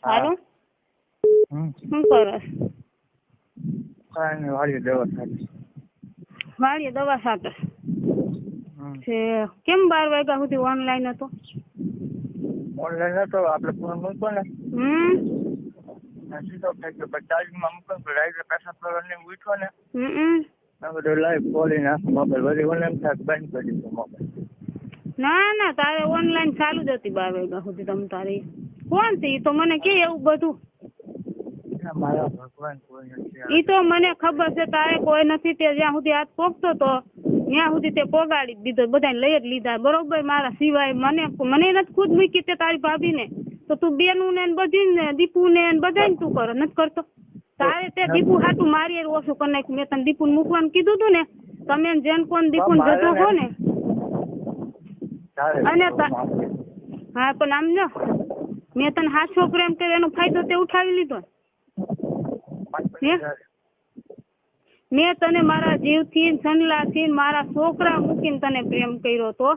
હાલો શું કરસ? વાળીએ દવા ખાધી. વાળીએ દવા સાથે છે. કેમ 12 વાગ્યા સુધી ઓનલાઈન હતો? ઓનલાઈન હતો, આપણે ફોન મૂક્યો ને સીધો થઈ ગયો. પછી ચાર્જિંગમાં મૂક્યો તો રાઈડર પેશાબ કરવાને ઉઠ્યો ને બધું લાઈવ ખોલી નાખો મોબાઈલ. વળી ઓનલાઈન થાય બંધ કરી દીધો મોબાઈલ. ના તારે ઓનલાઈન ચાલુ જ હતી 12 વાગ્યા સુધી. તમ તારી કોણ છે? તો મને કે એવું બધું. મારા ભગવાન કોઈ નથી. ઈ તો મને ખબર છે તારે કોઈ નથી. તે જ્યાં સુધી હાથ પોગતો તો ત્યાં સુધી તે પોગાડી દીધો, બધાને લઈ જ લીધા બરોબર. મારા સિવાય મને નથી ખુદ મૂકી તે તારી ભાભી ને. તો તું બેનું ને બધી ને દીપુ ને બધાને તું કરો નથી કરતો. તારે તે દીપુ હાટું મારી ઓછું કરી નાખ્યું. મેં તને દીપુ મૂકવાનું કીધું તું ને. તમે જેન કોણ દીપુ જતો હો ને. અને હા પણ આમ જો મેં તને હાથો પ્રેમ કર્યો એનો ફાયદો તે ઉઠાવી લીધો. મેં તને મારા જીવથી સનલાથી મારા છોકરા મૂકીને તને પ્રેમ કર્યો તો,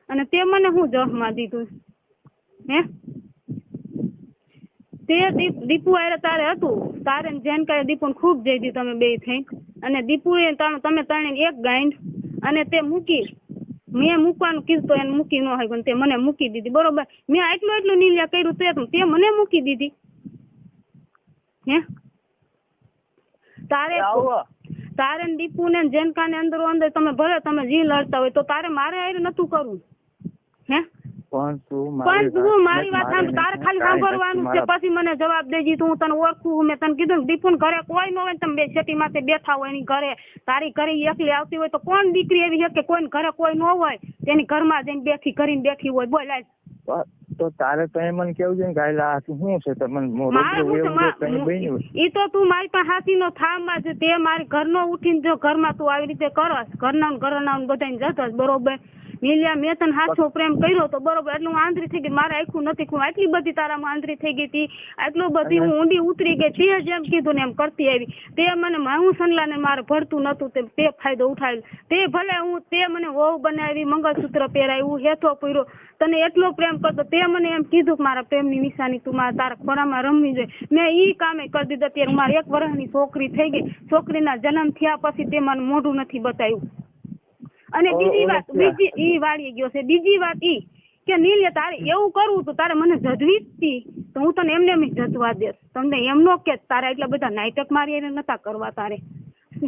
અને તે મને હું જહમાં દીધું હે? તે દીપુ આરે તારે હતું, તારે જેન કરે દીપુને ખૂબ જઈ દી તમે બે થઈ. અને દીપુએ તમે ત્રણે એક ગાંઠ અને તે મૂકી. મેં મૂકવાનું કીધું તો એને મૂકી ન હોય પણ તે મને મૂકી દીધી બરોબર. મેં એટલું નીલિયા કર્યું તે મને મૂકી દીધી હે? તારે દીપુ ને જેનકા ને અંદર તમે ભલે તમે જી લડતા હોય તો તારે મારે આરે નતું કરવું હે? પણ તું મારી વાત સાંભળ. તારે ખાલી સાંભળવાનું છે, પછી મને જવાબ દેજી. તું તને ઓળખું. મેં તને કીધું દીપુ ને ઘરે કોઈ ન હોય, તમે બે છેટી માથે બેઠા હોય એની ઘરે, તારી ઘરે એકલી આવતી હોય તો કોણ દીકરી એવી છે કે કોઈ ઘરે કોઈ ન હોય તેની ઘરમાં જઈને બેઠી હોય? બોલાય તો તારે તો એમ કેવું છે કે શું છે ઈ તો તું મારી પાસે હાથી નો થામાં છે. તે મારી ઘરનો ઉઠીને જો ઘરમાં તું આવી રીતે કરસ, ઘરના બધાને જતસ બરોબર. નીલિયા મેં તને હાથો પ્રેમ કર્યો તો બરોબર. એટલું આંતરી થઈ ગઈ. મારે આખું નથી ખું. આટલી બધી તારામાં આંતરી થઈ ગઈ હતી, આટલું બધી હું ઊંડી ઉતરી ગઈ. તે જેમ કીધું ને એમ કરતી આવી. તે મને હું સનલાને મારે ભરતું નતું તે ફાયદો ઉઠાવ્યો. તે ભલે તે મને વહુ બનાવી, મંગળસૂત્ર પહેરાવ્યું, હેથો પૂર્યો, તને એટલો પ્રેમ કરતો. તે મને એમ કીધું કે મારા પ્રેમની નિશાની તું તારા ખોરામાં રમવી જોઈએ. મેં ઈ કામે કરી દીધું. અત્યારે મારી 1 વર્ષની છોકરી થઈ ગઈ. છોકરીના જન્મ થયા પછી તે મને મોઢું નથી બતાવ્યું. અને બીજી વાત ઈ વાળી ગયો છે. બીજી વાત ઈ કે નીલે તારે એવું કરવું તો તારે મને જજવી જ તો હું તને એમને એમ જજવા દેસ. તમને એમ નો કે તારે એટલા બધા નાટક મારી એને નતા કરવા. તારે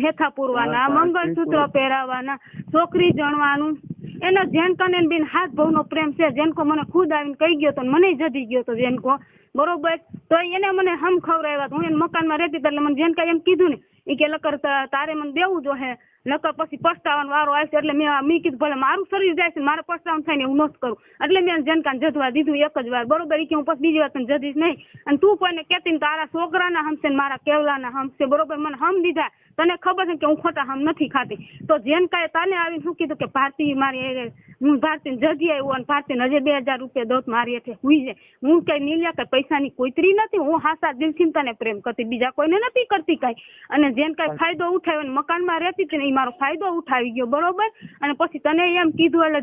હેથા પૂરવાના, મંગળસૂત્ર પહેરાવાના, છોકરી જણવાનું. એનો જેનકાને બેન હાથ ભાવનો પ્રેમ છે. જેનકો મને ખુદ આવીને કહી ગયો તો મને જજી ગયો તો જેનકો બરોબર. તો એને મને હમ ખવડાવ્યા. હું એને મકાનમાં રહેતી એટલે મને જેનકા એમ કીધું ને એ કે લકર તારે મને દેવું જો હે, નકર પછી પસ્તાવાનો વારો આવશે. એટલે મેં કીધું ભલે મારું શરીર જાય છે, મારે પસ્તાવાનું થાય ને હું નથી કરું. એટલે મેં જેનકાને જજવા દીધું 1 જ વાર બરોબર. કે હું પછી બીજી વાર તને જજીશ નહીં. અને તું કોઈને કહેતી ને તારા છોકરાના હમશે ને મારા કેવલાના હમશે બરોબર. મને હમ દીધા. તને ખબર છે કે હું ખોટા હમ નથી ખાતી. તો જેનકાએ તને આવીને શું કીધું કે ભારતી મારી હું ભારતીને જજી આવ્યો અને ભારતીને હજે 2000 રૂપિયા દોત મારી હેઠે હુઈ જાય. હું કઈ નીલિયા કે પૈસાની કોઈતરી નથી. હું હાસા દિલથી તને પ્રેમ કરતી, બીજા કોઈને નથી કરતી કઈ. અને જેને કઈ ફાયદો ઉઠાવ્યો મકાનમાં રહેતી હતી ને એ મારો ફાયદો ઉઠાવી ગયો બરોબર. અને પછી તને એમ કીધું એટલે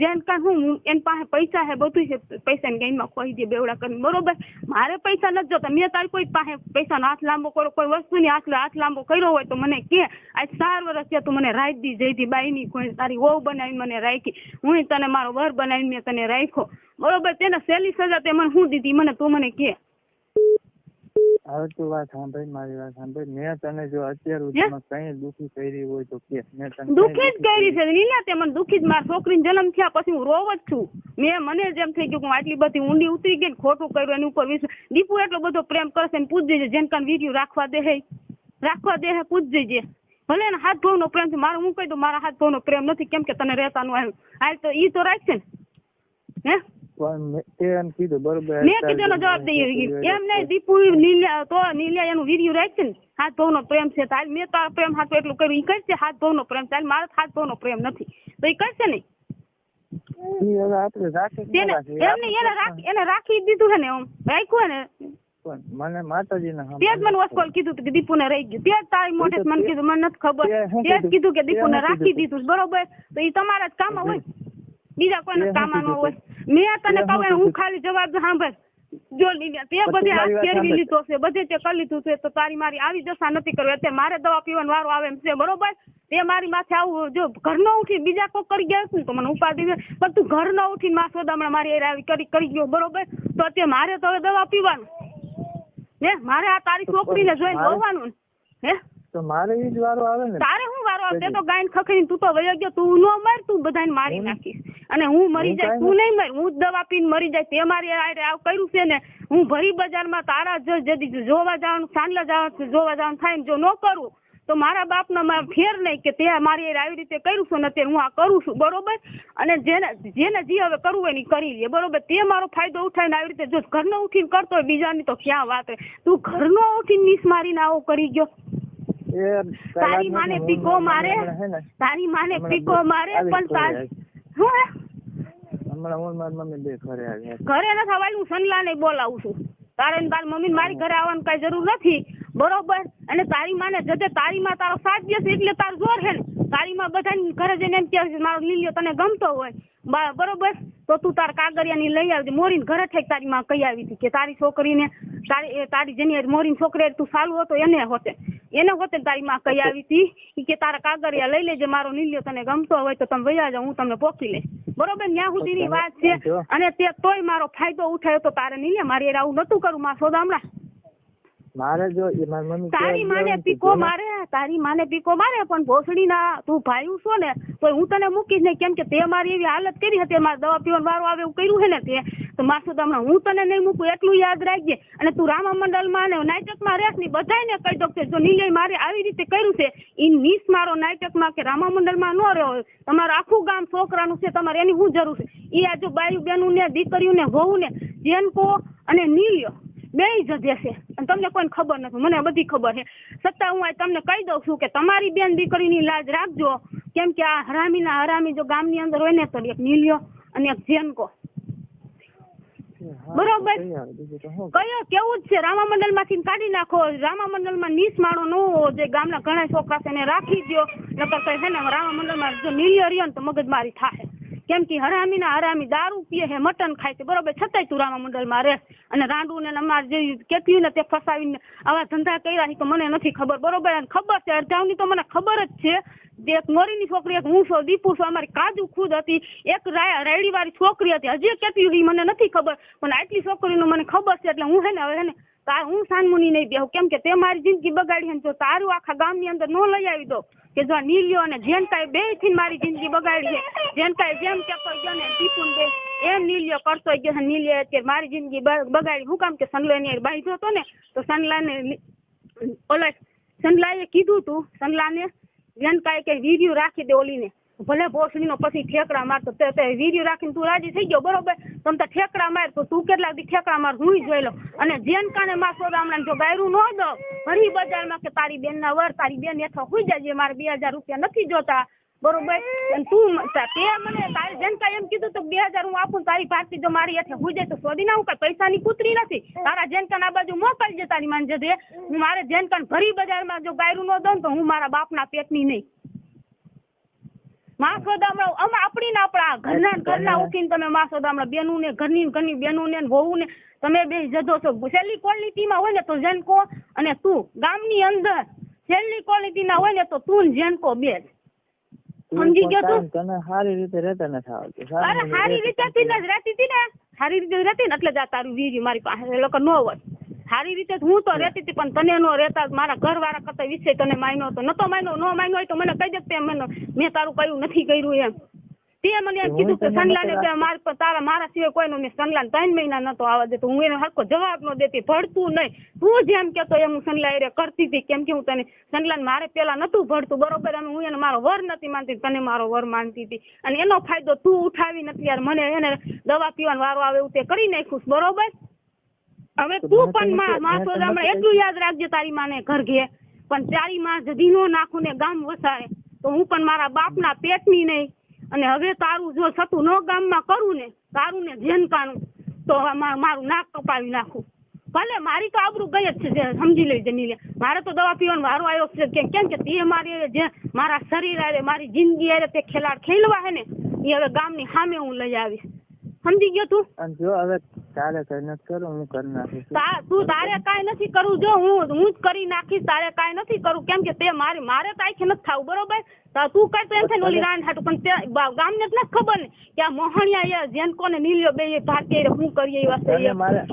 જેનકા હું એની પાસે પૈસા હે બધું છે, પૈસાની ગેમમાં ખોઈ દે બેવડા કરીને બરોબર. મારે પૈસા નથી જોતા. મેં તારી કોઈ પાસે પૈસાનો હાથ લાંબો કર્યો, કોઈ વસ્તુની હાથ લાંબો કર્યો હોય તો મને કે આજ 4 વર્ષ થયા તું મને રાખ દી જઈતી બાઈની કોઈ તારી વહુ બનાવીને મને રાખી. હું તને મારો વર બનાવીને મેં તને રાખ્યો બરોબર. તેને સહેલી સજા તે મને શું દીધી મને તું મને કે? હવે તું વાત સાંભળ, મારી વાત સાંભળ. મેં તને જો અત્યાર સુધીમાં કઈ દુખી કરી હોય તો કે મેં તને દુખી જ કરી છે નીલા. તે મને દુખી જ. મારા છોકરીનો જન્મ થયા પછી હું રોવ જ છું. મને જેમ થઈ ગયું કે હું આટલી બધી ઊંડી ઉતરી ગઈ, ખોટું કર્યું એની ઉપર વિશ્વાસ. દીપુ એટલો બધો પ્રેમ કરશે ને પૂછ જજે. જેન કાન વિડીયો રાખવા દે પૂછ જજે. ભલે ને હાથ ભાવનો પ્રેમ છે. મારું હું કહી દઉં મારા હાથ ભાવનો પ્રેમ નથી. કેમ કે તને રહેતાનું આવ્યું હાલ તો ઈ તો રાખશે ને હે? મેં કીધું એનો જવાબ દઈ એમ નહીં. દીપુ નીલિયા એનું વિડીયો રાખશે ને હાથ ભાવનો પ્રેમ છે. હાલ મેં તારા પ્રેમ હાથ એટલું કર્યું. ઈ કરશે હાથ ભાવનો પ્રેમ. ચાલ મારો હાથ ભાવનો પ્રેમ નથી તો ઈ કરશે નહીં. એને રાખી દીધું છે ને એમ રાખ્યું ને. મને માતાજીને તે જ મને વસ્કોલ કીધું કે દીપુ ને રહી ગયું. તે જ તારી મોઢે મને કીધું. મને નથી ખબર. તે જ કીધું કે દીપુ ને રાખી દીધું બરોબર. તો એ તમારા જ કામ હોય, બીજા કોઈને કામ ન હોય. મેં તને કહું હું ખાલી જવાબ સાંભળ. જો લીધા તે બધે હાથ ફેરવી લીધો છે, બધે તે કરી લીધું છે, તો તારી મારી આવી દશા નથી કરવી. અત્યારે મારે દવા પીવાનો વારો આવે એમ છે, બરોબર? તે મારી માથે આવું જો ઘર ન ઉઠી બીજા કોઈ કરી ગયા ને તો મને ઉપાધિ છે, પણ તું ઘર ન ઉઠીને માં સોદામણા મારી આવી કરી ગયો, બરોબર? તો અત્યારે મારે તો હવે દવા પીવાનું હે, મારે આ તારી છોકરીને જોઈને જોવાનું હે, તો મારે ઈ જ વારો આવે ને. તારે શું વારો આવે? તે તો ગાયન ખખડીને તું તો વયો ગયો, તું ન મર, તું બધાને મારી નાખીશ અને હું મરી જાય, તું નહીં મર, હું દવા પીને મરી જાય. તે મારી આવ કર્યું છે ને, હું ભરી બજારમાં તારા જદી જોવા જવાનું, સાંજલા જવાનું જોવા જવાનું થાય ને જો ન કરું તો મારા બાપનો ફેર નહીં કે તે મારી આવી રીતે કર્યું છે ને અત્યારે હું આ કરું છું, બરોબર? અને જેને જે હવે કરવું હોય ને કરી લે, બરોબર? તે મારો ફાયદો ઉઠાવીને આવી રીતે જો ઘરનો ઉઠીને કરતો હોય બીજાની તો ક્યાં વાત હોય? તું ઘરનો ઉઠીને નીસ મારીને આવો કરી ગયો. તારી માને પીકો મારે, તારી માને પીકો મારે, પણ તારી ઘરે નથી આવવાનું. હું સનલાને બોલાવું છું, તારે તારી મમ્મી મારી ઘરે આવવાની કઈ જરૂર નથી, બરોબર? અને તારી માને જતે તારી માં તારો સાથ દેશે એટલે તારું જોર છે ને. તારી માં બધા ઘરે જઈને એમ કહે મારો લીલ્યો તને ગમતો હોય, બરોબર? તો તું તાર કાગરિયાની લઈ આવજે. મોરીને ઘરે ઠેક તારી માં કહી આવી હતી કે તારી છોકરીને તારી જેની મોરીની છોકરી તું સારું હતો એને હોતે તારી માં કહી આવી હતી કે તારા કાગરિયા લઈ લેજે, મારો લીલ્યો તને ગમતો હોય તો તમે વયા જાઓ, હું તમને પોકી લઈશ, બરોબર? ત્યાં સુધીની વાત છે. અને તે તોય મારો ફાયદો ઉઠાયો તો તારે નહીં લે, મારે આવું નતું કરું માં સોદામણા. મારે જો તારી માને પીકો મારે, તારી માને પીકો મારે, પણ ભોસડી ના તું ભાઈ છો ને તો હું તને મૂકીશ નહીં, કેમ કે તે મારી એવી હાલત કરી હતી, મારે દવા પીવાનો વારો આવે એવું કર્યું છે ને તે, તો માસુદ હમણાં હું તને નહીં મૂકું એટલું યાદ રાખજે. અને તું રામા મંડળમાં ને નાટકમાં રહેશ ને બધાને કહી દો કે જો નીલે મારે આવી રીતે કર્યું છે એ નીસ મારો નાટકમાં કે રામા મંડળમાં ન રહ્યો, તમારું આખું ગામ છોકરાનું છે, તમારે એની શું જરૂર છે? એ આ જો બાયું બેનું ને દીકરીઓ ને વહુ ને જેનકો અને નીલ્યો બે જજે છે અને તમને કોઈ ખબર નથી, મને બધી ખબર છે. છતાં હું તમને કહી દઉં છું કે તમારી બેન દીકરીની લાજ રાખજો, કેમ કે આ હરામી જો ગામની અંદર હોય ને તો એક નીલ્યો અને એક જેનકો, બરોબર? કયો કેવું જ છે, રામા મંડળ માંથી કાઢી નાખો. રામા મંડળ માં નીસ માણો ન હોવો જે ગામના ઘણા છોકરા છે એને રાખી દો, નકર છે ને રામા મંડળ માં જો નીલ્યો રહ્યો ને તો મગજમારી થાય, કેમ કે હરામી દારૂ પીએ છે, મટન ખાય છે, બરોબર? છતાંય તું રામા મંડળ માં રહે અને રાંડુ ને અમારે જે કેટલી ને તે ફસાવીને આવા ધંધા કર્યા તો મને નથી ખબર, બરોબર? અને ખબર છે અડધાવની તો મને ખબર જ છે. એક મોરીની છોકરી, એક હું છું, દીપુ છું, અમારી કાજુ ખુદ હતી, એક રાયડી વાળી છોકરી હતી, હજી કેટલી મને નથી ખબર, પણ આટલી છોકરીનું મને ખબર છે. એટલે હું હવે ને હું સાનમુની નહીં બેહું, કેમ કે તે મારી જિંદગી બગાડી, જો તારું આખા ગામની અંદર ન લઈ આવી દો કે જો નીલ્યો અને જેનકાએ બે થી મારી જિંદગી બગાડી છે. જેનકાએ જેમ કેતો ગયો ને દીપુ બે એમ નીલ્યો કરતો ગયો, નીલ્યો અત્યારે મારી જિંદગી બગાડી. હું કામ કે સનલાને બાંધ્યો હતો ને તો સનલાએ કીધું તું સનલાને જેનકાએ કે વિડીયો રાખી દે ઓલીને, ભલે ભોસડીનો પછી ઠેકડા મારતો તે વિડીયો રાખીને તું રાજી થઈ ગયો, બરોબર? તમે તો ઠેકડા માર તો તું કેટલા દી ઠેકડા માર હું જોઈ લો. અને જેનકાને માં સોદામણાને જો ગાયરું ન દો ભરી બજારમાં કે તારી બેન ના વર તારી બેન હેઠળ હુઈ જાય, મારે 2000 રૂપિયા નથી જોતા, બરોબર? અને તું તે મને તારી જેનકા એમ કીધું તો 2000 હું આપું, તારી પાર્ટી જો મારી હેઠળ હુઈ જાય તો સોદી ના હું કઈ પૈસાની કૂતરી નથી, તારા જેનકાને આ બાજુ મોકલજે તારી માન જજે. હું મારે જેનકાને ભરી બજારમાં જો ગાયરું ન દઉં તો હું મારા બાપના પેટની નહીં. માં સોદામણા આપણી ને આપણા ઘરના ઉઠીને તમે માં સોદામણા બેનું ને ઘરની બેનું ને વહુ ને તમે બે જજો છો. છેલ્લી ક્વોલિટીમાં હોય ને તો જેનકો અને તું, ગામની અંદર છેલ્લી ક્વોલિટી ના હોય ને તો તું જેનકો બે, સમજી ગયો તું? તને સારી રીતે રહેતા નથી આવતું. અરે સારી રીતે રહેતી હતી ને, સારી રીતે રહેતી ને એટલે જ તારું વીર્ય મારી પાસે લોકો ન હોય. સારી રીતે હું તો રહેતી હતી પણ તને નો રહેતા, મારા ઘરવાળા કરતા વિશે તને માન્યો હતો, નતો માન્યો, ન માન્યો હોય તો મને કહી દે મેં તારું કયું નથી કર્યું એમ. તે મને એમ કીધું કે સનલાને મારા સિવાય કોઈનો મેં સનલાને 3 મહિના નતો આવવા દેતો, હું એને હરખો જવાબ ન દેતી, ભળતું નહીં. તું જેમ કેતો એમ હું સનલા એ કરતી હતી, કેમ કે હું તને સનલાને મારે પેલા નતું ભળતું, બરોબર? અને હું એને મારો વર નથી માનતી, તને મારો વર માનતી હતી, અને એનો ફાયદો તું ઉઠાવી નથી યાર. મને એને દવા પીવાનો વારો આવે એવું તે કરી નાખ્યું, બરોબર? હવે તું પણ માં સોદામણા એટલું યાદ રાખજે, તારી માને ઘર ઘે પણ તારી માં જદી નો નાખું ને ગામ વસાય તો હું પણ મારા બાપના પેટની નહીં. અને હવે તારું જો સતું નો ગામમાં કરું ને તારું ને જેનકાનું તો મારું નાક કપાવી નાખું. ભલે મારી તો આબરૂ ગઈ જ છે, સમજી લેજે નીલે. મારે તો દવા પીવાનો વારો આવ્યો છે, કેમ કે તે મારી જે મારા શરીર આવે મારી જિંદગી આવે તે ખેલાડ ખેલવા હે ને એ હવે ગામની સામે હું લઈ આવીશ, સમજી ગયો તું? જો હવે તારે કઈ નથી કરું, હું કરી નાખીશ. તું તારે કાંઈ નથી કરવું, જો હું જ કરી નાખીશ, તારે કાંઈ નથી કરવું. કેમ કે તે મારે તાઈખે નથી થાવું, બરોબર? તું કઈ તો એમ થાય ઓલી રાન હાટું, પણ ગામને જ નથી ખબર ને કે આ મોહણિયા જેન કોને નીલ્યો બે ભારતીય શું કરીએ એ વસ્તુ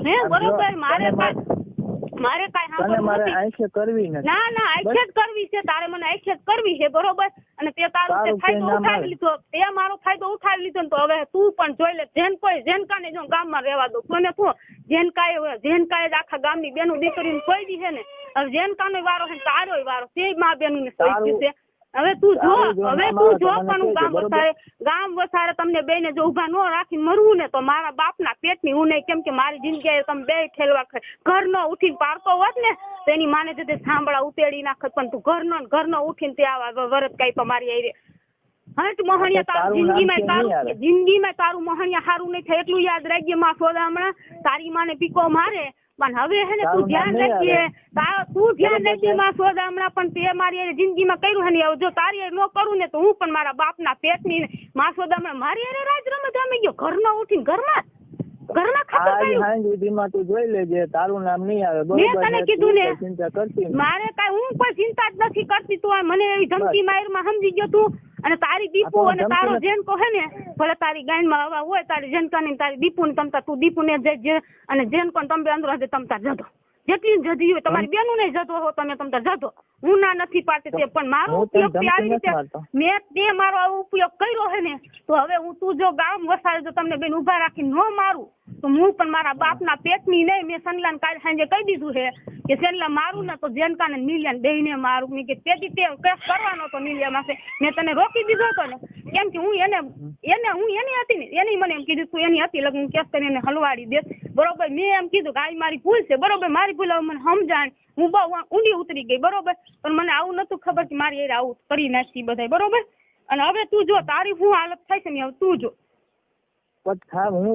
હે, બરોબર? મારે કાંઈ આંખે કરવી નથી. ના આંખે જ કરવી છે, તારે મને આંખે જ કરવી છે, બરોબર? અને તે તારો ફાયદો ઉઠાવી લીધો, તે મારો ફાયદો ઉઠાવી લીધો ને તો હવે તું પણ જોઈ લે. જેનકાને જો ગામમાં રહેવા દો, કોને શું જેનકાએ જ આખા ગામની બેનું દીકરીને કોઈ દી છે ને. હવે જેનકાનો વારો છે, તારોય વારો, તે મા બેનું ને કોઈ છે. હવે તું જો પણ ગામ વસારે તમને બે ને જો ઉભા ન રાખીને મરવું ને તો મારા બાપના પેટની હું નહીં. કેમ કે મારી જિંદગી તમે બે ઠેલવા ઘર નો ઉઠીને પારતો હોત ને તો એની માને તે સાંભળા ઉતેડી નાખત, પણ તું ઘર નો ઉઠીને તે આવા વરત કઈ તો મારી આઈ હટ મોહણિયા તારું જિંદગીમાં તારું મોહણિયા સારું નહીં થાય એટલું યાદ રાખજે. માં સોદા હમણાં તારી માને પીકો મારે પણ હવે હે ને તું ધ્યાન રાખજે, માં સોદા હમણાં પણ તે મારી જિંદગીમાં કર્યું હે ને જો તારી ન કરું ને તો હું પણ મારા બાપના પેટની માં સોદા હમણાં મારી અરે રાજ રમત રમી ગયો. ઘરનો ઉઠીને ઘરમાં તું જોઈ લેજે, તારું નામ નહીં આવે. મેં તને કીધું ને ચિંતા કરતી મારે કઈ હું કોઈ ચિંતા જ નથી કરતી. તું મને એવી ધમકી મારમાં સમજી ગયો તું. અને તારી દીપુ અને તારો જેનકો હે ને ભલે તારી ગાયમાં હવા હોય તારી જેનકાની તારી દીપુ ને તમતા તું દીપુ ને અને જેનકો તમે બે અંદર તમતા જતો જેટલી જતી હોય તમારી બેનું નહીં જતો હો તમે તમતા જતો. હું ના નથી પાડતી તે પણ મારો ઉપયોગ આવી રીતે મેં તે મારો આવો ઉપયોગ કર્યો હે ને તો હવે તું જો ગામ વસાડે તો તમને બેન ઉભા રાખીને ન મારું તો હું પણ મારા બાપના પેટની નહીં. મેં સનલાન કાલ સાંજે કહી દીધું છે કે સનલા મારું ને તો જેનકાને નીલિયાને બેયને મારું. મેં કે તેથી તે કેસ કરવાનો હતો નીલિયા પાસે મેં તને રોકી દીધો હતો ને કેમ કે હું એની હતી ને એની મને એમ કીધું તું એની હતી લગ્ન કેસ કરીને એને હલવાડી દે, બરોબર? મેં એમ કીધું કે આ મારી ભૂલ છે, બરોબર? મારી ભૂલ હવે મને સમજાણ, હું બહુ ઊંડી ઉતરી ગઈ, બરોબર? પણ મને આવું નતું ખબર કે મારી એ આવું કરી નાખી બધા, બરોબર? અને હવે તું જો તારી શું હાલત થાય છે ને હવે તું જો. હું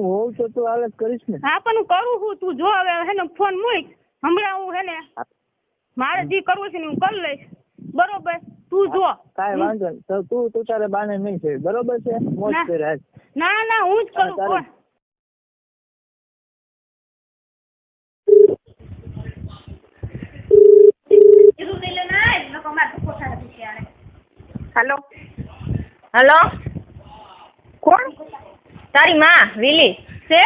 હોઉં તો તું હાલત કરીશ ને. હા પણ હું કરું છું, તું જો હવે હે ને ફોન મૂક હમણાં હું હે ને મારે જે કરવું છે ને હું કરી લઈશ, બરોબર? તું જો કાંઈ વાંધો નહીં, તું તારે બાને નહીં છે, બરોબર છે? મોજ કરે. ના હું જ કરું ફોન. હેલો હેલો કોણ? તારી માં વિલી છે?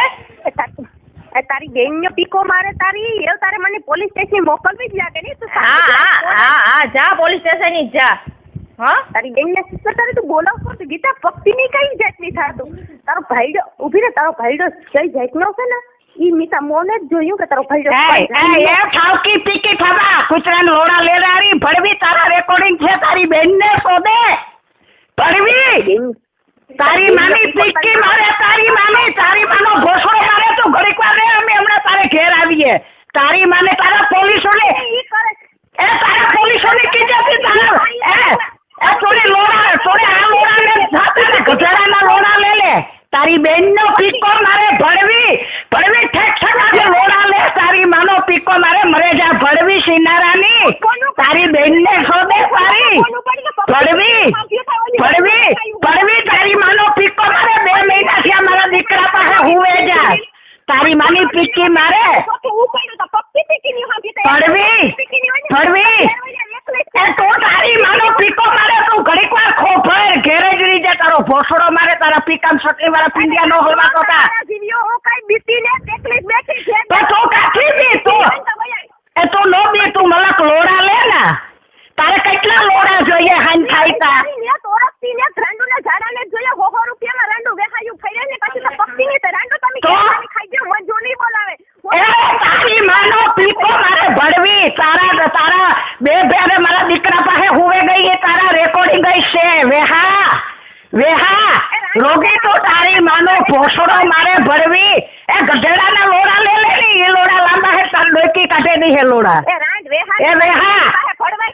તારી બેન ને પીકો મારે તારી એ તારે મને પોલીસ સ્ટેશન મોકલવી જ લાગે ને. હા જા પોલીસ સ્ટેશન ની જા. હા તારી બેન ને સિસ્ટર તારે તું બોલાવ તો ગીતા ભક્તિ ની કઈ જાતની થાતું. તારો ભાઈડો ઉભી રે, તારો ભાઈડો કઈ જાતનો છે ને ઈ મીતા મોને જ જોયું કે તારો ભાઈડો એ ઠાવકી પીકી થવા કૂતરાને લોડા લેરારી ભડવી તારા રેકોર્ડિંગ છે તારી બેન ને શોધે ભડવી તારી માની પીકી મારે તારી માનો ઘોષો મારે તું ઘડીક વાર રે અમે હમણાં તારે ઘેર આવીએ. તારી માને તારા પોલીસોને તારા પોલીસોને કીધેથી તારા થોડી લોડા થોડી આ લોડા લે તારા ગધેડાના લોડા લે તારી બેન નો પીકો મારે ભડવી ઠેક ઠેક લોડા લે તારી માનો પીકો મારે મરે જા ભડવી સિનારાની તારી બેન ને શોધે તારી ભડવી તારી માનો પીકો મારે 2 મહિના થયા મારા દીકરા પાસે હુવે જા તારી માની પીકી મારે ભડવી એ તો તારી માનો પીકો મારે તું ઘડીક વાર ખોફર ઘેરે જ રહી જા તારો ભોસડો મારે તારા પીકામ સકરી વાળા પિંડિયા નો હલવા તો તા તો તું કાઠી બી તું એ તું નો બી તું મલક લોડા લે ને તારે કેટલા લોડા જોઈએ હાન ખાઈ તા તારી માનો પીકો મારે ભડવી તારા બે બેરે મારા દીકરા પાસે હુવે ગઈ એ તારા રેકોર્ડિંગ ગઈ છે વેહા રોગી તો તારી માનો ભોસડો મારે ભડવી એ ગધેડાના લોડા લે એ લોડા લાંબા હે તાર ડોકી કાઢે નહીં હે લોડા એ વેહા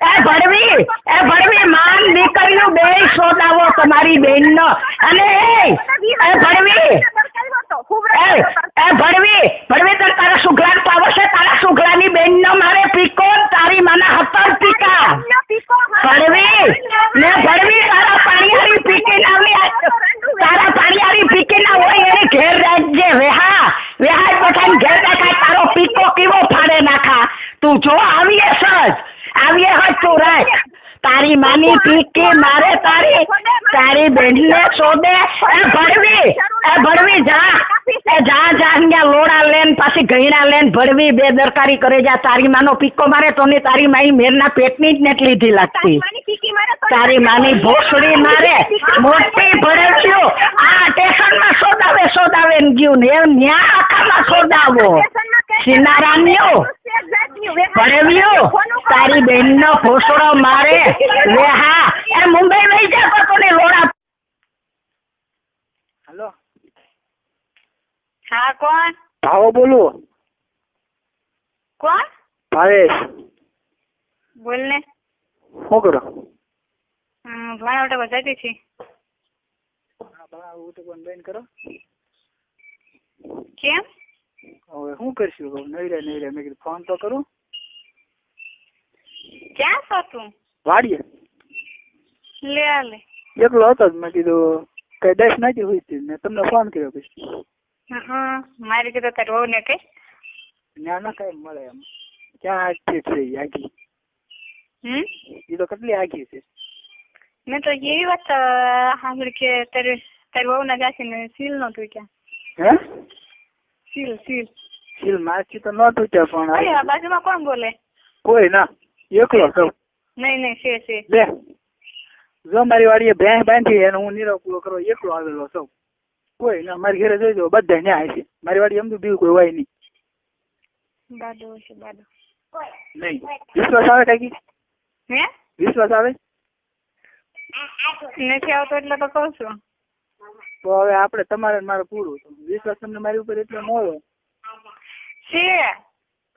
એ ભડવી માન દીકરીનું બે સોદાવો તમારી બેન નો અને એ ભડવી તને તારા સુગલાન પાવો છે તારા સુગલાની બેન નો મારે પીકો તારી માના હતર પીકા ભડવી તારા પાણીયારી પીકી ના હોય એને ઘેર રાખજે વેહા ખા તું જો આવીએ જ તું રાખ તારી માની પીકી મારે તારી બેનને શોધે એ ભડવી જા અહીંયા લોડા લેન પાછી ગયડા લેન ભડવી બેદરકારી કરે જા તારી માનો પીકો મારે તો ને તારી માઈ મેરના પેટની જ નેટ લીધી લાગતી તારી માની ભોસડી મારે મોટી ભડવ્યો આ સ્ટેશનમાં સોદાવે ને ગયું ને એમ ન્યા આખામાં સોદાવો સિનારામ્યો ભડવ્યો તારી બેનનો ભોસડો મારે લે હા એ મુંબઈ વહી જા તો ને લોડા. હેલો હા કોણ ભાવો બોલું કોણ ભાવેશ બોલ ને શું કરો ભાણા ઓટો જતી છે બેન કરો કેમ હવે શું કરશું નવરે મેં કીધું ફોન તો કરું ક્યાં છો તું વાડીએ લે એકલો હતો મેં કીધું કઈ ડેશ નાખી હોય હતી મેં તમને ફોન કર્યો પછી મારી કીધું તારે વહુ ને કઈ ત્યાં ના કઈ મળે એમ ક્યાં આગી છે આગી એ તો કેટલી આગી છે મેં તો એવી વાત સાંભળી કે તારી વહુ ના જાશે ને સીલ નો તૂટ્યા હે સીલ મારથી તો ન તૂટ્યા પણ બાજુમાં કોણ બોલે કોઈ ના એકલો સૌ નહીં છે લે જો મારી વાડીએ ભેંસ બાંધી અને હું નીરવ પૂરો કરો એકલો આવેલો સૌ કોઈ ના મારી ઘરે જોઈ બધા ન્યાય છે મારી વાડી એમ તો બીજું કોઈ હોય નહીં બાદો નહીં વિશ્વાસ આવે કાકી હે વિશ્વાસ આવે નથી આવતો એટલે તો કહું છું તો હવે આપણે તમારે મારે પૂરું વિશ્વાસ તમને મારી ઉપર એટલો ન હોય છે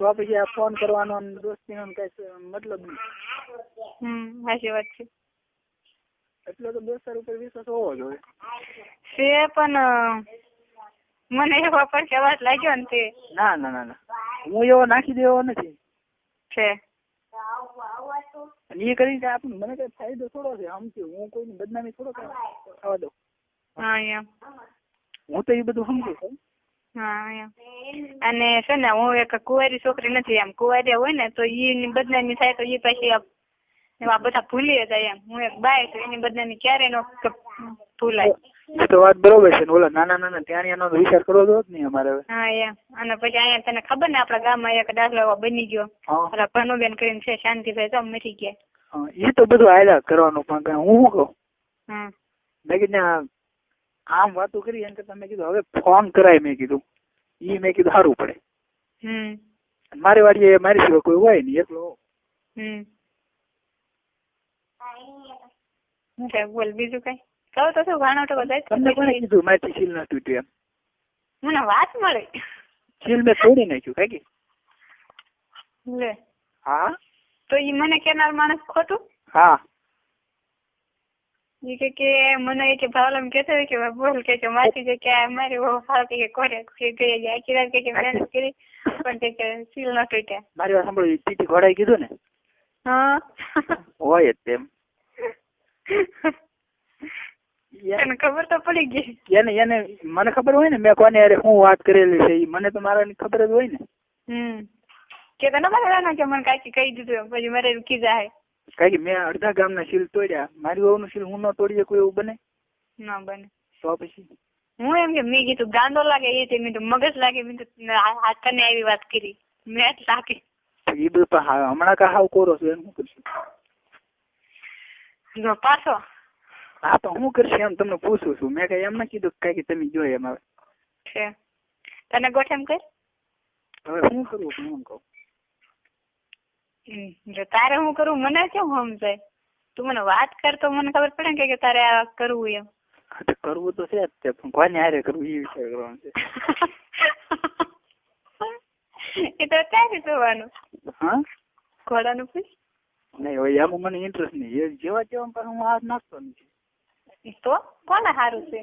તો પછી આ ફોન કરવાનો દોસ્તીનો કઈ મતલબ નહીં સાચી વાત છે એટલે તો દોસ્તર ઉપર વિશ્વાસ હોવો જોઈએ છે પણ મને એવો પર કેવાત લાગ્યો ને તે ના હું એવો નાખી દેવો નથી છે અને એ કરીને આપણને મને કઈ ફાયદો થોડો છે સમજુ હું કોઈની બદનામી થોડો થવા દઉં હા એમ હું તો એ બધું સમજુ છું હા એમ અને છે ને હું એક કુંવારી છોકરી નથી એમ કુંવારી હોય ને તો એની બદનામી થાય તો એ પછી એવા બધા ભૂલી જાય એમ હું એક બાય તો એની બદનામી ક્યારે નો ભૂલાય એ તો વાત બરોબર છે ને ઓલા નાના ત્યાં એનો વિચાર કરવો જ નહીં અમારે હા એમ અને પછી અહીંયા તને ખબર ને આપણા ગામમાં એક દાખલો એવો બની ગયો ઓલા ભનુબેન કરીને છે શાંતિભાઈ તો મરી ગયા એ તો બધું હાલ્યા કરવાનું પણ હું શું કહું મેં કીધું આમ વાતો કરી એમ કરતા મેં કીધું હવે ફોન કરાય મેં કીધું મેં કીધું સારું પડે મારી વાડીએ મારી સિવાય કોઈ હોય નહીં એકલો બોલ બીજું કઈ કહું તો શું ભાણો તો બધા તમને કોને કીધું મારી સીલ ના તૂટ્યું એમ મને વાત મળે સીલ મેં તોડી નાખ્યું કાકી લે હા તો ઈ મને કેનાર માણસ ખોટું હા ઈ કે મને કે ભાવલામ કહેતો કે બોલ કે માસી જે કે મારી બહુ સારું કે કોરે કે ગઈ આખી રાત કે મહેનત કરી પણ કે સીલ ન તૂટ્યા મારી વાત સાંભળો ટીટી ઘોડાઈ કીધું ને હા હોય તેમ એને ખબર તો પડી ગઈ એને મને ખબર હોય ને મેં કોને અરે હું વાત કરેલી છે મને તો મારા ખબર જ હોય ને કે તને બતાવ્યા કે મને કાકી કહી દીધું પછી મારે રૂકી જાય કાકી મેં અડધા ગામના સીલ તોડ્યા મારી વહુનું સીલ હું ન તોડીએ કોઈ એવું બને ના બને તો પછી હું એમ કે મેં કીધું ગાંડો લાગે એ મેં તો મગજ લાગે મેં તો હાથ તને આવી વાત કરી મેં જ લાગે એ બધું હમણાં કા હાવ કોરો છું એમ શું કરશું જો પાછો હા તો હું કરશું એમ તમને પૂછું છું મેં કઈ એમ ના કીધું કઈ તમે જોઈએ એમ હવે છે તને ગોઠ એમ કર હવે શું કરવું હું એમ કહું જો તારે હું કરું મને કેમ સમજાય તું મને વાત કર તો મને ખબર પડે કે તારે આ કરવું એમ કરવું તો છે જ તે પણ કોને હારે કરવું એ વિચાર કરવાનો છે એ તો ક્યાંથી જોવાનું હા ઘોડાનું પૂછ નહીં હવે એમાં મને ઇન્ટરેસ્ટ નહીં એ જેવા જેવા પાસે હું હાથ નાખતો નથી તો કોને સારું છે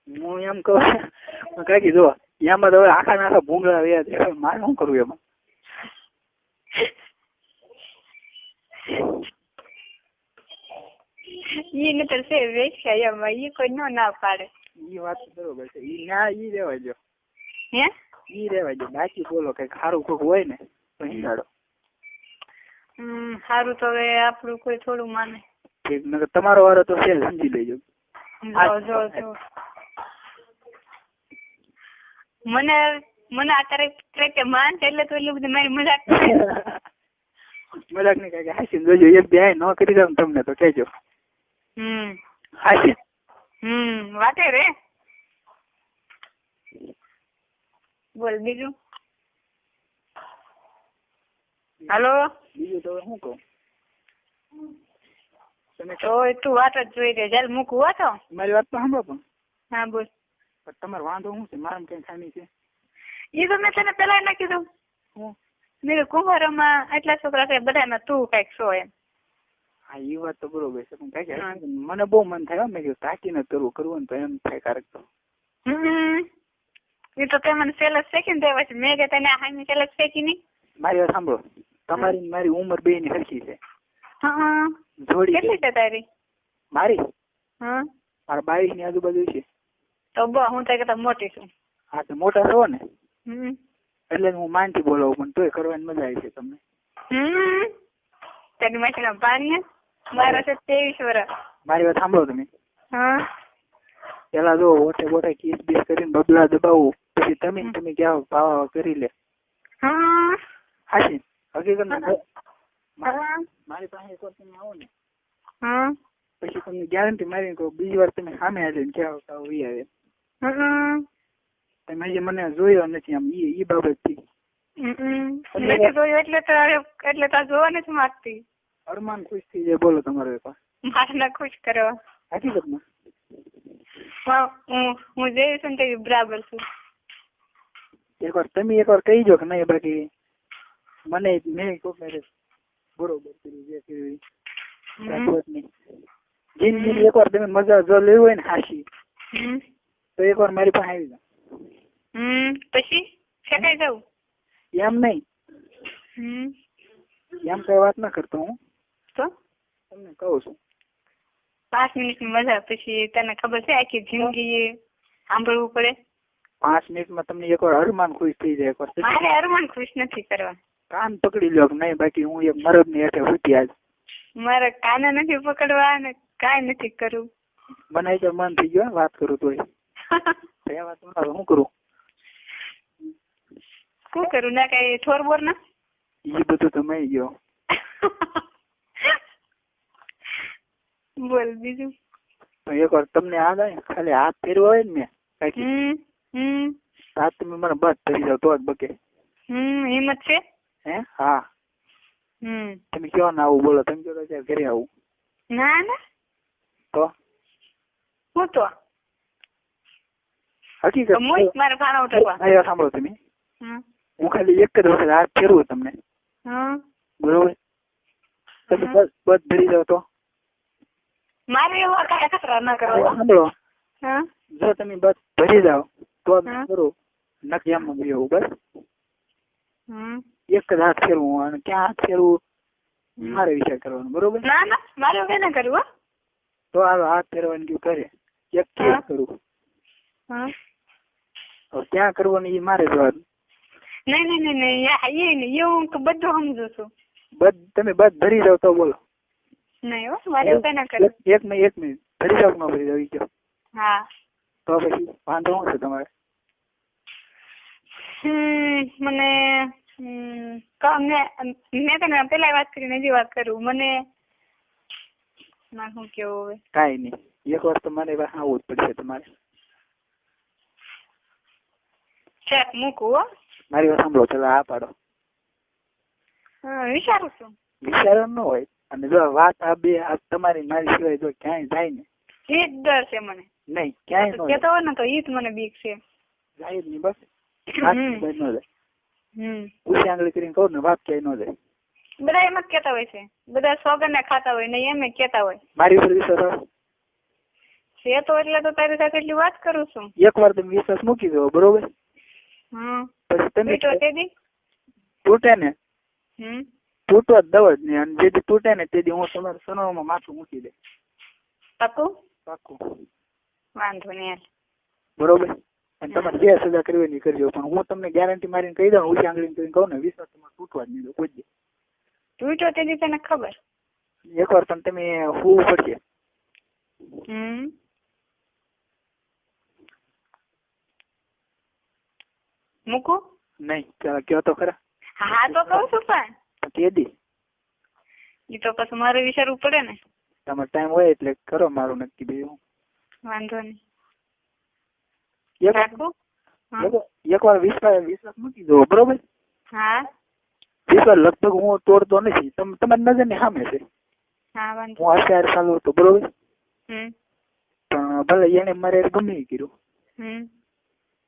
હું એમ કહું કાકી જો એમાં તો હવે આખા ભૂંગળા રહ્યા છે મારે શું કરવું એમાં ઈ નતર છે વેચ્યા એમાં ઈ કોઈ નો ના પાડે ઈ વાત બરોબર છે ઈ ના ઈ રેવા જો હે ઈ રેવા જો બાકી બોલો કઈ ખારું કોક હોય ને તો હિંગાડો. સારું તો હવે આપણું કોઈ થોડું માને. ઠીક, નકર તમારો વારો તો છે, સમજી લેજો. જો મને અત્યારે માન છે એટલે તો એટલું બધું મારી મજાક મજાક નહીં કઈ હાસી જોજો. એક બે ન કરી દઉં તમને તો કહેજો. હાસી વાતે રે. બોલ બીજું. હાલો. બીજું તો શું કહું? તમે તો તું વાત જ જોઈ દે. ચાલ મૂકવું હો તો. મારી વાત તો સાંભળો પણ. હા બોલ. પણ તમારો વાંધો શું છે? મારામાં કઈ ખામી છે? એ તો મેં તને પેલા ના કીધું. મેં કુંભારોમાં આટલા છોકરા છે બધામાં તું કઈક છો એમ. હા એ વાત તો બરોબર છે પણ કઈ મને બહુ મન થાય. મેં કીધું તાકીને કરવું તો એમ થાય કારક તો. એ તો તે મને સેલસ ફેંકી ને દેવા છે. મેં કે તને હામી સેલસ ફેંકી નહીં. મારી વાત સાંભળો. તમારી મારી ઉંમર બે ની સરખી છે. જોડી કેટલી છે તારી? મારી મારા 22 ની આજુબાજુ છે. તો હું તો કહેતા મોટી છું. હા તો મોટા છો ને એટલે હું માનથી બોલાવું પણ તોય કરવાની મજા આવી છે તમને. તારી માસી પાણી મારા છે 23 વર્ષ. મારી વાત સાંભળો તમે. પેલા જો ઓઠે બોઠે કિસ બીસ કરીને બબલા દબાવું પછી તમે ક્યાં ભાવ કરી લે. હાજી હકીકત મારી પાસે એક વાર તમે આવો ને પછી તમને ગેરંટી મારી કહું બીજી વાર તમે સામે આવીને ક્યાં આવે. તમે જે મને જોયો નથી આમ ઈ બાબતથી. એટલે તો જોવા નથી માંગતી. અરમાન ખુશ થઈ જાય. બોલો તમારો વેપાર. મારે ખુશ કરવા. હકીકતમાં હું જેવી છું ને બરાબર છું. તમે એકવાર કહી દો કે નહીં બાકી મને મેં કહું બરોબર કર્યું જે કર્યું જિંદગી એકવાર તમે મજા જો લેવી હોય ને હાશી તો એકવાર મારી પાસે આવી જાવ. પછી ફેંકાઈ જાવ એમ નહીં. એમ કઈ વાત ના કરતો હું તો તમને કહું છું 5 મિનિટની મજા પછી તને ખબર છે આખી જિંદગી સાંભળવું પડે. 5 મિનિટમાં તમને એકવાર અરમાન ખુશ થઈ જાય. એકવાર મારે અરમાન ખુશ નથી કરવા. કાન પકડી લો કે નહીં બાકી હું એક મરદ ની હેઠે ફૂટી આજ. મારે કાન નથી પકડવા ને કાંઈ નથી કરવું. મને તો મન થઈ ગયો વાત કરું તોય શું કરું શું કરું ના કઈ થોર બોર ના એ બધું તમે ગયો. બોલ બીજું. એકવાર તમને યાદ આવે ખાલી હાથ ફેરવા હોય ને મેં હાથ તમે મને બસ ધરી જાવ તો જ બકે. હિંમત છે હે? હા. તમે કયો ના આવું બોલો. તમે કયો ત્યારે ઘરે આવું. ના ના તો હું તો હકીકત મારે ભાણા ઉઠાડવા. મારી સાંભળો તમે. હું ખાલી એક જ વખત હાથ ફેરવું તમને બરોબર. તમે બસ ધરી જાવ તો મારે એવા કાંઈ કચરા ના કરવા. સાંભળો જો તમે બસ ભરી જાવ તો કરું નક્કી એમ એવું બસ એક જ હાથ ફેરવું અને ક્યાં હાથ ફેરવું મારે વિચાર કરવાનો બરોબર. ના ના મારે એવું ના કરવું. તો હાલો હાથ ફેરવાની કયું કરે એક કેસ કરું ક્યાં કરવાનું એ મારે જોવાનું. નહીં એવું બધું સમજુ છું. તમે બસ ભરી જાવ તો બોલો. નહીં હો મારે એવું ના કરવું. એક મિનિટ ભરી જાવ ન ભરી જાવ ઈ. હા તો પછી વાંધો શું છે તમારે? મને મેં તને પેલા વાત કરીને હજી વાત કરું. મને શું કેવું હવે કાંઈ નહીં એક વાર તો મારે આવવું જ પડશે તમારે. ચેક મૂકું હો. મારી વાત સાંભળો પેલા આ પાડો. વિચારું છું. વિચારવાનું ન હોય અને જો વાત આ બે તમારી મારી સિવાય જો ક્યાંય જાય ને એ જ ડર છે મને. નહીં ક્યાંય કેતો હોય ને તો ઈ જ મને બીક છે. જાય જ નહીં બસ ન જાય. ઉછી આંગળી કરીને કહું ને વાત ક્યાંય ન જાય. બધા એમ જ કેતા હોય છે. બધા સોગન ને ખાતા હોય ને એમ કેતા હોય. મારી ઉપર વિશ્વાસ છે તો એટલે તો તારી સાથે એટલી વાત કરું છું. એક વાર તમે વિશ્વાસ મૂકી દો બરોબર. પછી તમે તૂટે ને તૂટવા જ દવ જ નહીં અને જેથી તૂટે ને તેથી હું તમારા સનોમાં માથું મૂકી દે. પાકું પાકું વાંધો નહીં. બરોબર. અને તમારે જે સજા કરવી હોય એ કરજો, પણ હું તમને ગેરંટી મારીને કહી દઉં, ઊંચી આંગળી કરીને કહું ને, વિશ્વાસ તમારે તૂટવા જ નહીં દો કોઈ દી. તૂટ્યો તે તને ખબર. એકવાર પણ તમે હોવું પડશે. મૂકું નહીં કયો તો ખરા. હા તો કહું છું પણ તે દી એ તો પછી મારે વિચારવું પડે ને. તમારો ટાઈમ હોય એટલે કરો મારું નક્કી બીજું. વાંધો નહીં. એકવાર વિશ્વાસ મૂકી દો બરોબર. હા વિશ્વાસ લગભગ હું તોડતો નથી, તમારી નજરની સામે છે. હા વાંધો. હું અત્યારે ચાલુ હતો બરોબર, પણ ભલે એને મારે ગમે એ કર્યું,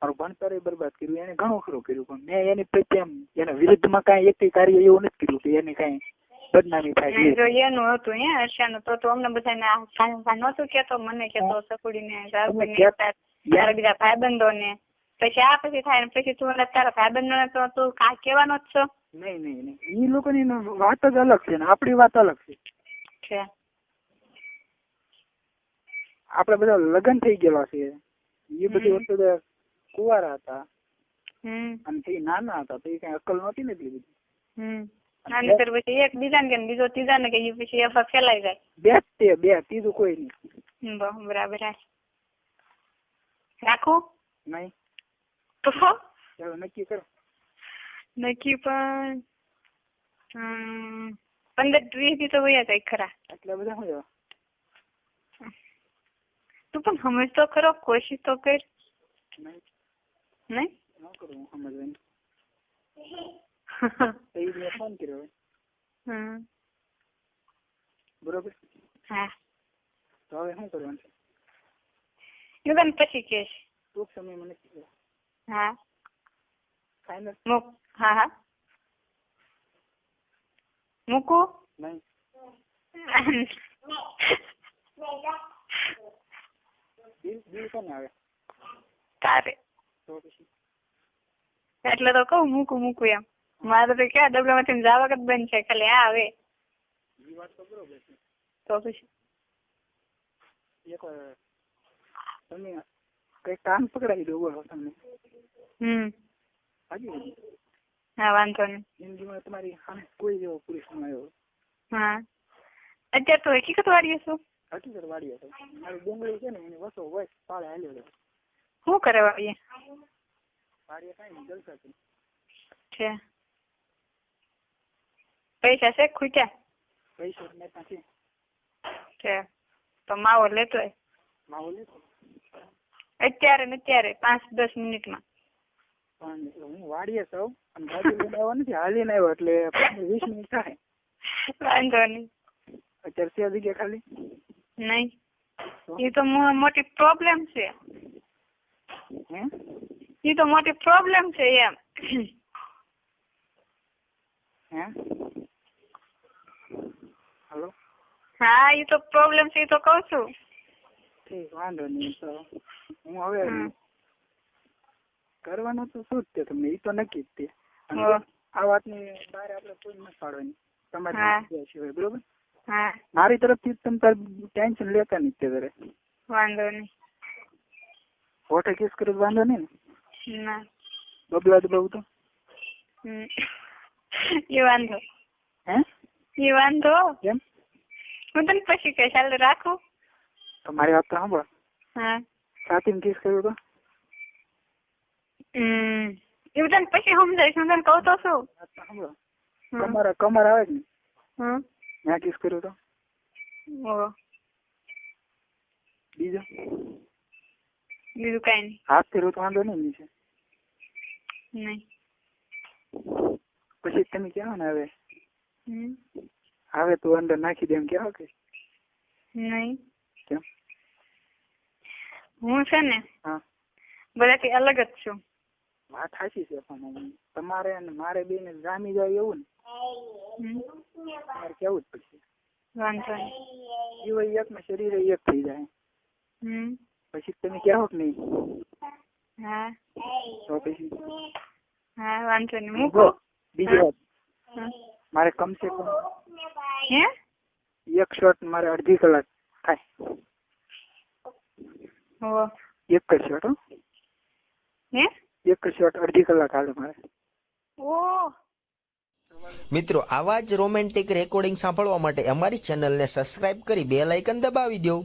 મારું ભણતર બરબાદ કર્યું, એને ઘણું ખરું કર્યું, પણ મેં એની પ્રત્યે એમ એના વિરુદ્ધમાં કાંઈ એક કાર્ય એવું નથી કર્યું કે એને કાંઈ બદનામી થાય. જો એનું હતું હર્ષાનું તો અમને બધાને નહોતું કેતો, મને કેતો સકુડીને તારા બીજા ભાઈબંધો ને, પછી આ પછી થાય પછી તું તારા ભાઈબંધો તો તું કાંઈ કહેવાનો જ છો. નહીં એ લોકોની વાત જ અલગ છે ને આપણી વાત અલગ છે. આપડે બધા લગ્ન થઈ ગયેલા છે, એ બધી વસ્તુ કુંવારા હતા અને તે નાના હતા તો એ કઈ અક્કલ નહોતી ને એટલી બધી. પછી એક બીજા ને કે બીજો ત્રીજા ને કે પછી અફવા ફેલાઈ જાય. બે ત્રીજું કોઈ નહીં. બરાબર. રાખું નહીં તો ચાલો નક્કી કરો. નક્કી પણ 15-20 દી તો વયા જાય ખરા. એટલા બધા શું જવા. તું પણ સમજ તો ખરો, કોશિશ તો કર. નહીં ન કરું હું સમજવાની. મેં ફોન કર્યો બરોબર. હા તો હવે શું કરવાનું છે? હું તને પછી કહીશ. ટૂંક સમયમાં નક્કી કરો. હા ફાઇનલ. હા મૂકું. નહીં બિલ કોને આવે તારે. તો પછી એટલે તો કહું મૂકું એમ. મારે તો ક્યાં ડબલામાંથી જવા વખત બંધ છે, ખાલી આ આવે. એ વાત તો બરોબર છે. તો પછી એક તમે કઈ કામ પકડાવી દો બોલો તમને. હાજી. હા વાંધો નહીં. જિંદગીમાં તમારી સામે કોઈ જેવો પુરુષ ન આવ્યો. હા અત્યારે તો હકીકત વાળીએ છું. હકીકત વાળીએ છો. મારી ડુંગળી છે ને એની વસો હોય પાળે હાલ્યો શું કરે વાળીએ? વાળીએ કઈ નહીં જલસા છે. પૈસા છે ખૂટ્યા? પૈસા મેં ત્યાંથી છે તો માવો લેતો હોય. માવો લેતો અત્યારે 5-10 મિનિટમાં. પણ હું વાડીએ સૌ અને ગાડી લઈને આવ્યો નથી, હાલીને આવ્યો એટલે 15-20 મિનિટ થાય. વાંધો નહીં. અત્યારે છે જગ્યા ખાલી? નહીં એ તો મોટી પ્રોબ્લેમ છે. એ તો મોટી પ્રોબ્લેમ છે એમ. હેલો. હા એ તો પ્રોબ્લેમ છે, એ તો કહું છું. ઠીક વાંધો નહીં. તો હું હવે કરવાનું તો શું જ તે તમને એ તો નક્કી જ તે. આ વાતની બહાર આપણે કોઈ નથી પાડવાની તમારી સિવાય બરોબર. મારી તરફથી તમે તાર ટેન્શન લેતા નહીં ત્યારે. વાંધો નહીં. હોટે કિસ કરે વાંધો નહીં ને? બબલા દબાવું તો એ વાંધો. એ વાંધો કેમ? હું તને પછી કહીશ. ચાલ રાખું. તમારી વાત તો સાંભળો. સાથી કિસ કર્યું તો એવું તને પછી સમજાઈશ. હું તને કહું તો શું. સાંભળો કમર આવે ને ત્યાં કિસ કર્યું તો બીજું કઈ નહીં. હાથ કર્યું તો વાંધો નહીં છે. નહીં પછી તમે કહેવો ને હવે તું અંદર નાખી દે એમ કહેવો કે નહીં? કેમ? હું છે ને બધાથી અલગ જ છું. વાત સાચી છે પણ તમારે અને મારે બેને જામી જાય એવું ને તમારે કેવું જ પડશે. વાંધો નહીં. જીવ એક ને શરીર એક થઈ જાય પછી તમે કહેવો કે નહીં? હા તો પછી હા વાંધો નહીં. મૂકો. બીજી વાત મારે કમસે કમ એક શોટ મારે અડધી કલાક થાય. એક જ શોટ હે 1 શોટ અડધી કલાક હાલે મારે. ઓહ મિત્રો આવા જ રોમેન્ટિક રેકોર્ડિંગ સાંભળવા માટે અમારી ચેનલને સબસ્ક્રાઇબ કરી બેલ આઇકન દબાવી દો.